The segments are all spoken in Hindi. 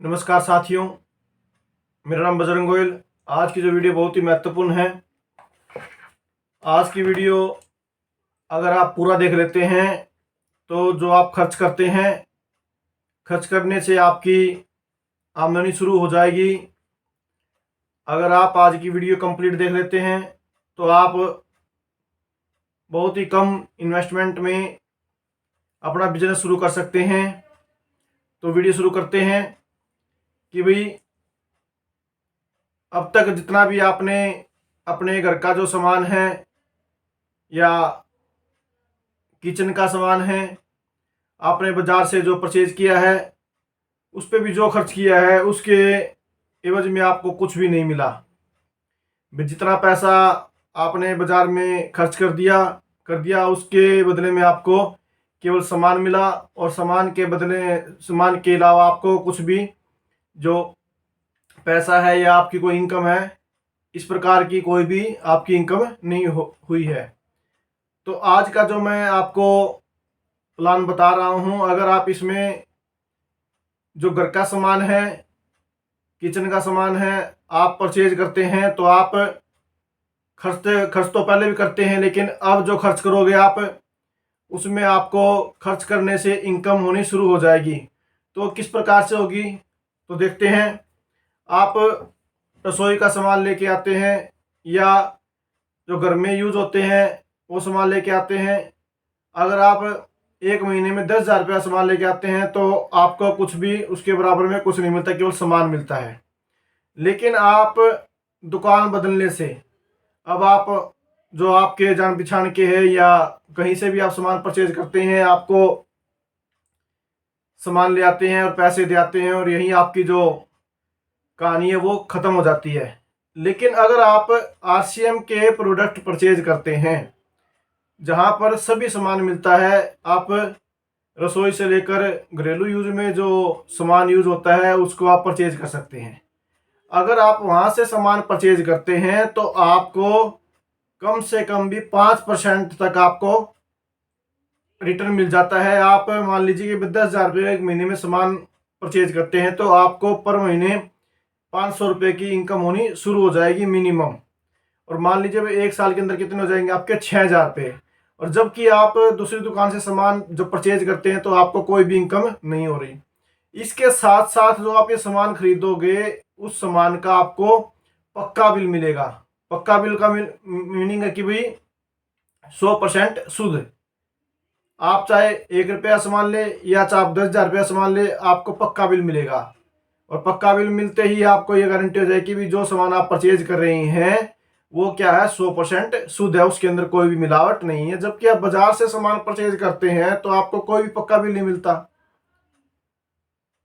नमस्कार साथियों, मेरा नाम बजरंग गोयल। आज की जो वीडियो बहुत ही महत्वपूर्ण है। आज की वीडियो अगर आप पूरा देख लेते हैं तो जो आप खर्च करते हैं, खर्च करने से आपकी आमदनी शुरू हो जाएगी। अगर आप आज की वीडियो कंप्लीट देख लेते हैं तो आप बहुत ही कम इन्वेस्टमेंट में अपना बिजनेस शुरू कर सकते हैं। तो वीडियो शुरू करते हैं कि भाई अब तक जितना भी आपने अपने घर का जो सामान है या किचन का सामान है, आपने बाजार से जो परचेज किया है, उस पर भी जो खर्च किया है उसके एवज में आपको कुछ भी नहीं मिला। जितना पैसा आपने बाजार में खर्च कर दिया उसके बदले में आपको केवल सामान मिला, और सामान के अलावा आपको कुछ भी जो पैसा है या आपकी कोई इनकम है, इस प्रकार की कोई भी आपकी इनकम नहीं हुई है। तो आज का जो मैं आपको प्लान बता रहा हूं, अगर आप इसमें जो घर का सामान है, किचन का सामान है, आप परचेज करते हैं तो आप खर्च तो पहले भी करते हैं, लेकिन अब जो खर्च करोगे आप, उसमें आपको खर्च करने से इनकम होनी शुरू हो जाएगी। तो किस प्रकार से होगी तो देखते हैं। आप रसोई का सामान लेके आते हैं या जो घर में यूज होते हैं वो सामान लेके आते हैं। अगर आप एक महीने में 10,000 रुपया सामान लेके आते हैं तो आपको कुछ भी उसके बराबर में कुछ नहीं मिलता, केवल सामान मिलता है। लेकिन आप दुकान बदलने से, अब आप जो आपके जान पहचान के हैं या कहीं से भी आप सामान परचेज करते हैं, आपको सामान ले आते हैं और पैसे दे आते हैं और यहीं आपकी जो कहानी है वो ख़त्म हो जाती है। लेकिन अगर आप आरसीएम के प्रोडक्ट परचेज करते हैं, जहां पर सभी सामान मिलता है, आप रसोई से लेकर घरेलू यूज में जो सामान यूज होता है उसको आप परचेज कर सकते हैं। अगर आप वहां से सामान परचेज करते हैं तो आपको कम से कम भी 5% तक आपको रिटर्न मिल जाता है। आप मान लीजिए कि 10,000 रुपये एक महीने में सामान परचेज करते हैं तो आपको पर महीने 500 रुपये की इनकम होनी शुरू हो जाएगी मिनिमम। और मान लीजिए भाई एक साल के अंदर कितने हो जाएंगे आपके 6,000 रुपये। और जबकि आप दूसरी दुकान से सामान जब परचेज करते हैं तो आपको कोई भी इनकम नहीं हो रही। इसके साथ साथ जो आप ये सामान खरीदोगे उस सामान का आपको पक्का बिल मिलेगा। पक्का बिल का मीनिंग है कि भाई 100% शुद्ध। आप चाहे 1 रुपया सामान ले या चाहे आप 10,000 रुपया सामान ले, आपको पक्का बिल मिलेगा। और पक्का बिल मिलते ही आपको ये गारंटी हो जाएगी कि भी जो सामान आप परचेज कर रहे हैं वो क्या है, 100% शुद्ध है, उसके अंदर कोई भी मिलावट नहीं है। जबकि आप बाजार से सामान परचेज करते हैं तो आपको कोई भी पक्का बिल नहीं मिलता।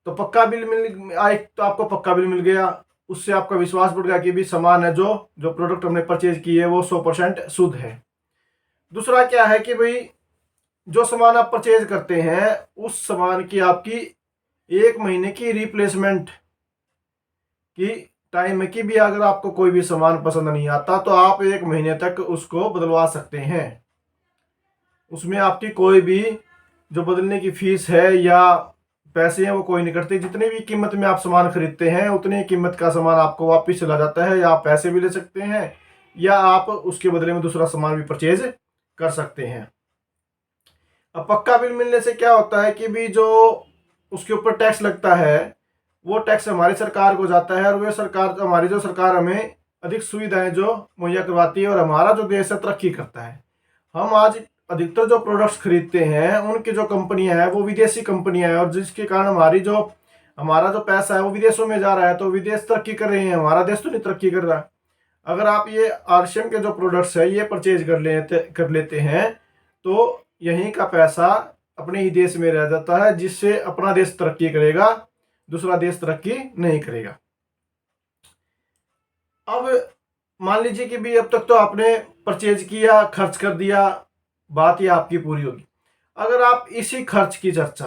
तो पक्का बिल मिल आए तो आपको पक्का बिल मिल गया, उससे आपका विश्वास बढ़ गया कि भी सामान है, जो प्रोडक्ट हमने परचेज की है वो 100% शुद्ध है। दूसरा क्या है कि भाई जो सामान आप परचेज करते हैं उस सामान की आपकी एक महीने की रिप्लेसमेंट की टाइम है कि भी अगर आपको कोई भी सामान पसंद नहीं आता तो आप एक महीने तक उसको बदलवा सकते हैं। उसमें आपकी कोई भी जो बदलने की फीस है या पैसे हैं वो कोई नहीं करते। जितनी भी कीमत में आप सामान खरीदते हैं उतनी कीमत का सामान आपको वापस चला जाता है, या आप पैसे भी ले सकते हैं या आप उसके बदले में दूसरा सामान भी परचेज कर सकते हैं। अब पक्का बिल मिलने से क्या होता है कि भी जो उसके ऊपर टैक्स लगता है वो टैक्स हमारी सरकार को जाता है, और वो हमारी जो सरकार हमें अधिक सुविधाएं जो मुहैया करवाती है और हमारा जो देश है तरक्की करता है। हम आज अधिकतर जो प्रोडक्ट्स खरीदते हैं उनकी जो कंपनियां हैं वो विदेशी कंपनियां हैं, और जिसके कारण हमारा जो पैसा है वो विदेशों में जा रहा है। तो विदेश तरक्की कर रहे हैं, हमारा देश तो नहीं तरक्की कर रहा। अगर आप ये आरसीएम के जो प्रोडक्ट्स है ये परचेज कर लेते हैं तो यहीं का पैसा अपने ही देश में रह जाता है, जिससे अपना देश तरक्की करेगा, दूसरा देश तरक्की नहीं करेगा। अब मान लीजिए कि भी अब तक तो आपने परचेज किया, खर्च कर दिया, बात ये आपकी पूरी होगी। अगर आप इसी खर्च की चर्चा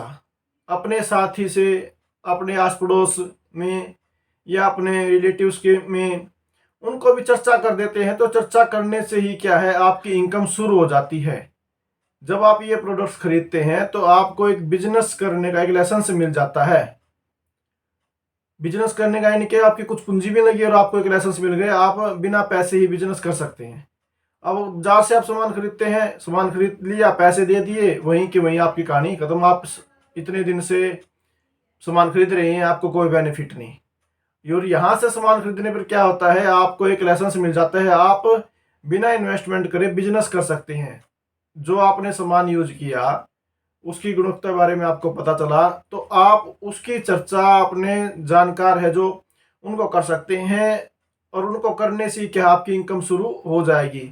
अपने साथी से, अपने आस पड़ोस में या अपने रिलेटिव्स के में उनको भी चर्चा कर देते हैं तो चर्चा करने से ही क्या है, आपकी इनकम शुरू हो जाती है। जब आप ये प्रोडक्ट्स खरीदते हैं तो आपको एक बिजनेस करने का एक लाइसेंस मिल जाता है। बिजनेस करने का यानी कि आपकी कुछ पूंजी भी लगी और आपको एक लाइसेंस मिल गया, आप बिना पैसे ही बिजनेस कर सकते हैं। अब बाजार से आप सामान खरीदते हैं, सामान खरीद लिया, पैसे दे दिए, वहीं की वहीं आपकी कहानी खत्म। आप इतने दिन से सामान खरीद रहे हैं, आपको कोई बेनिफिट नहीं। और यहाँ से सामान खरीदने पर क्या होता है, आपको एक लाइसेंस मिल जाता है, आप बिना इन्वेस्टमेंट करे बिजनेस कर सकते हैं। जो आपने सामान यूज किया, उसकी गुणवत्ता के बारे में आपको पता चला, तो आप उसकी चर्चा अपने जानकार है जो उनको कर सकते हैं, और उनको करने से क्या आपकी इनकम शुरू हो जाएगी।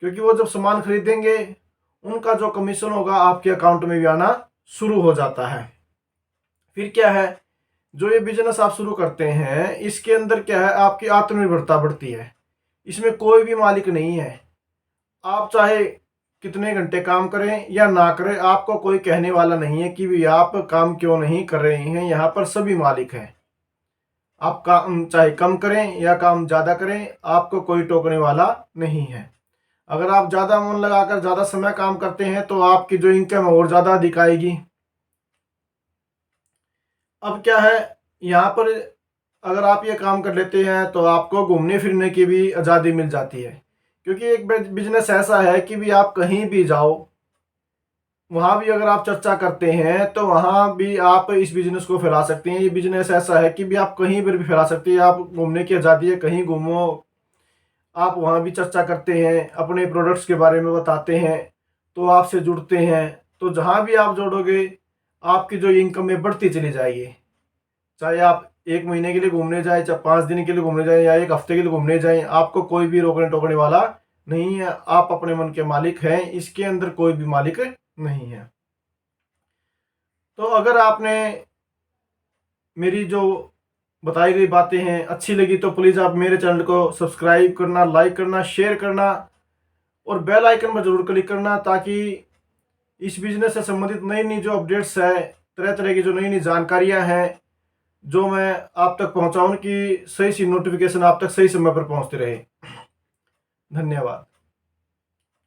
क्योंकि वो जब सामान खरीदेंगे, उनका जो कमीशन होगा आपके अकाउंट में भी आना शुरू हो जाता है। फिर क्या है, जो ये बिजनेस आप शुरू करते हैं, इसके अंदर क्या है, आपकी आत्मनिर्भरता बढ़ती है। इसमें कोई भी मालिक नहीं है। आप चाहे कितने घंटे काम करें या ना करें, आपको कोई कहने वाला नहीं है कि भी आप काम क्यों नहीं कर रहे हैं। यहाँ पर सभी मालिक हैं। आप काम चाहे कम करें या काम ज़्यादा करें, आपको कोई टोकने वाला नहीं है। अगर आप ज़्यादा मन लगाकर ज़्यादा समय काम करते हैं तो आपकी जो इनकम है और ज़्यादा अधिक आएगी। अब क्या है, यहाँ पर अगर आप ये काम कर लेते हैं तो आपको घूमने फिरने की भी आज़ादी मिल जाती है। क्योंकि एक बिजनेस ऐसा है कि भी आप कहीं भी जाओ, वहाँ भी अगर आप चर्चा करते हैं तो वहाँ भी आप इस बिजनेस को फैला सकते हैं। ये बिजनेस ऐसा है कि भी आप कहीं पर भी फैला सकते हैं। आप घूमने की आज़ादी है, कहीं घूमो, आप वहाँ भी चर्चा करते हैं, अपने प्रोडक्ट्स के बारे में बताते हैं, तो आपसे जुड़ते हैं। तो जहाँ भी आप जोड़ोगे, आपकी जो इनकम है बढ़ती चली जाएगी। चाहे आप 1 महीने के लिए घूमने जाए, चाहे 5 दिन के लिए घूमने जाए, या 1 हफ्ते के लिए घूमने जाए, आपको कोई भी रोकने टोकने वाला नहीं है। आप अपने मन के मालिक हैं, इसके अंदर कोई भी मालिक नहीं है। तो अगर आपने मेरी जो बताई गई बातें हैं अच्छी लगी, तो प्लीज़ आप मेरे चैनल को सब्सक्राइब करना, लाइक करना, शेयर करना, और बेल आइकन पर जरूर क्लिक करना, ताकि इस बिजनेस से संबंधित नई नई जो अपडेट्स है, तरह तरह की जो नई नई जानकारियां हैं, जो मैं आप तक पहुंचाऊं, कि सही सी नोटिफिकेशन आप तक सही समय पर पहुंचते रहे। धन्यवाद।